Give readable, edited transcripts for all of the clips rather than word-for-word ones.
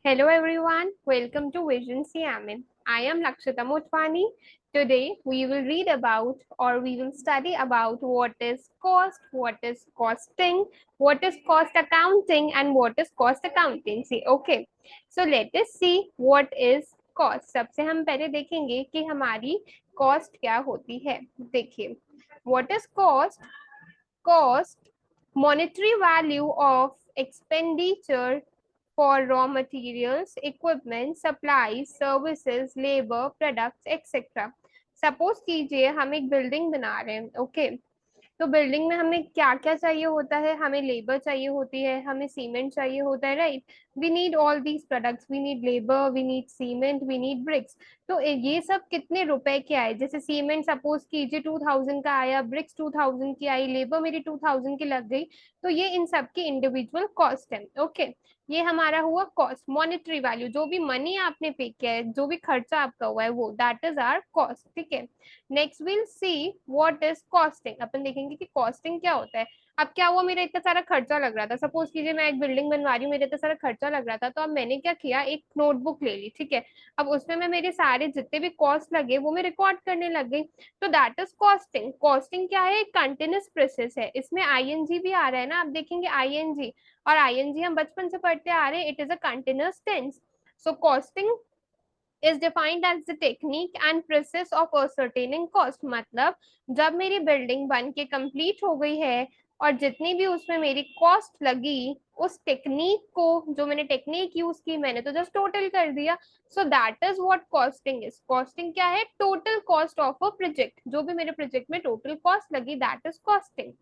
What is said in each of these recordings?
Hello everyone, welcome to Vision CMN. I am Lakshita Motwani. Today we will read about or we will study about what is cost, what is costing, what is cost accounting and what is cost accountancy. Okay, so let us see what is cost. सबसे हम पहले देखेंगे कि हमारी cost क्या होती है. देखिए, what is cost? Cost, monetary value of expenditure for raw materials, equipment, supplies, services, labor, products, etc. Suppose कीजिए हम एक बिल्डिंग बना रहे हैं, ओके तो बिल्डिंग में हमें क्या क्या चाहिए होता है, हमें लेबर चाहिए होती है, हमें सीमेंट चाहिए होता है, right. We need all these products, we need labour, we need cement, we need bricks. तो ये सब कितने रुपए के आए, जैसे सीमेंट सपोज कीजिए 2000 का आया, ब्रिक्स 2000 की आई, लेबर मेरी 2000 की लग गई. तो ये इन सब की इंडिविजुअल कॉस्ट है. ओके, ये हमारा हुआ कॉस्ट, मॉनेटरी वैल्यू, जो भी मनी आपने पे किया है, जो भी खर्चा आपका हुआ है वो, दैट इज आवर कॉस्ट. ठीक है, next will see what is costing. अपन देखेंगे कि कॉस्टिंग क्या होता है. अब क्या हुआ, मेरा इतना सारा खर्चा लग रहा था, सपोज कीजिए मैं एक बिल्डिंग बनवा रही हूँ, मेरा इतना सारा खर्चा लग रहा था, तो अब मैंने क्या किया, एक नोटबुक ले ली. ठीक है, अब उसमें मैं मेरे सारे जितने भी कॉस्ट लगे वो मैं रिकॉर्ड करने लग गई. तो दैट इज कॉस्टिंग. कॉस्टिंग क्या है, एक कंटिन्यूस प्रोसेस है. इसमें आईएनजी भी आ रहा है ना, आप देखेंगे आईएनजी, और आईएनजी हम बचपन से पढ़ते आ रहे हैं, it is a continuous tense. So costing is defined as the technique and process of ascertaining cost. मतलब जब मेरी बिल्डिंग बन के कंप्लीट हो गई है और जितनी भी उसमें मेरी कॉस्ट लगी, उस टेक्निक को, जो मैंने टेक्निक यूज की, मैंने तो जस्ट टोटल कर दिया. So that is what costing is. Costing क्या है, total cost of a project, जो भी मेरे प्रोजेक्ट में टोटल कॉस्ट लगी, दैट इज कॉस्टिंग.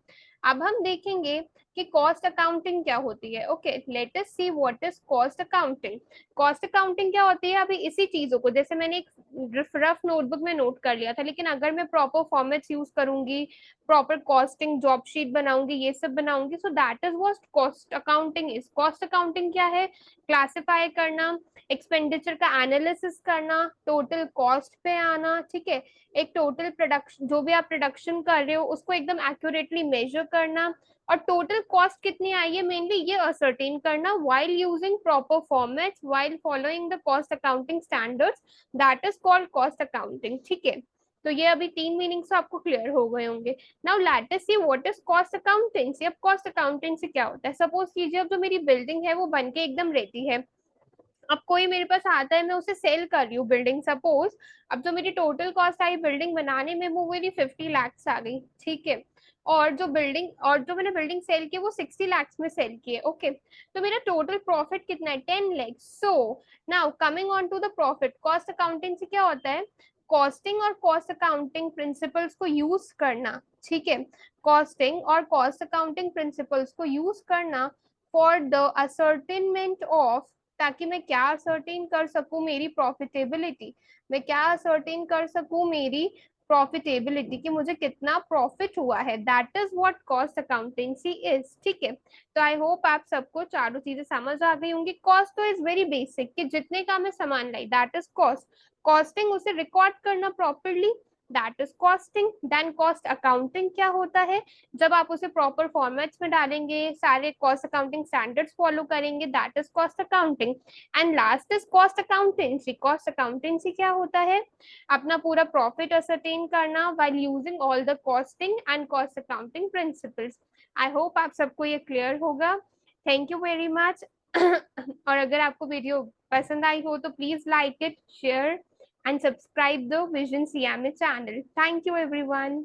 अब हम देखेंगे कि कॉस्ट अकाउंटिंग क्या होती है. Okay, let us C what is cost accounting. Cost accounting क्या होती है, अभी इसी चीजों को, जैसे मैंने एक रफ नोटबुक में नोट कर लिया था, लेकिन अगर मैं प्रॉपर फॉर्मेट्स यूज करूंगी, प्रॉपर कॉस्टिंग जॉब शीट बनाऊंगी, ये सब बनाऊंगी, so that is what cost accounting is. Cost accounting क्या है, क्लासिफाई करना, एक्सपेंडिचर का एनालिसिस करना, टोटल कॉस्ट पे आना. ठीक है, एक टोटल प्रोडक्शन, जो भी आप प्रोडक्शन कर रहे हो उसको एकदम एक्यूरेटली मेजर करना, और टोटल कॉस्ट कितनी आई है मेनली ये असर्टेन करना, while using proper formats, while following the cost accounting standards, that is called cost accounting. ठीक है, तो ये अभी तीन मीनिंग्स आपको क्लियर हो गए होंगे. Now let us C what is cost accountancy. अब कॉस्ट अकाउंटेंसी क्या होता है, सपोज कीजिए अब जो मेरी बिल्डिंग है वो बन के एकदम रेडी है. अब कोई मेरे पास आता है, मैं उसे सेल कर रही हूँ बिल्डिंग, सपोज अब जो मेरी टोटल कॉस्ट आई बिल्डिंग बनाने में वो मेरी 50 lakhs आ गई. ठीक है, और जो मैंने बिल्डिंग सेल की वो 60 lakhs में सेल की है. ओके, तो मेरा टोटल प्रॉफिट कितना है, 10 lakhs. So now coming on to the profit, cost accounting से क्या होता है, कॉस्टिंग और कॉस्ट अकाउंटिंग प्रिंसिपल्स को यूज करना. ठीक है, कॉस्टिंग और कॉस्ट अकाउंटिंग प्रिंसिपल्स को यूज करना फॉर द असर्टेनमेंट ऑफ, ताकि मैं क्या असर्टेन कर सकूं, मेरी प्रॉफिटेबिलिटी. मैं क्या असर्टेन कर सकूं, मेरी प्रॉफिटेबिलिटी, कि मुझे कितना प्रॉफिट हुआ है, that is what cost accountancy is. ठीक है, तो आई होप आप सबको चारों चीजें समझ आ गई होंगी. कॉस्ट तो इज वेरी बेसिक, कि जितने का मैं सामान लाई, दैट इज कॉस्ट. कॉस्टिंग, उसे रिकॉर्ड करना properly, that is costing. Then cost accounting क्या होता है, जब आप उसे प्रॉपर फॉर्मेट्स में डालेंगे, सारे कॉस्ट अकाउंटिंग स्टैंडर्ड्स फॉलो करेंगे, that is cost accounting. And last is cost accountancy. Cost accountancy क्या होता है, अपना पूरा प्रॉफिट असरटेन करना while using all the costing and cost accounting principles. I hope आप सबको ये क्लियर होगा. Thank you very much. और अगर आपको वीडियो पसंद आई हो तो please like it, share and subscribe the vision CMA channel. Thank you everyone.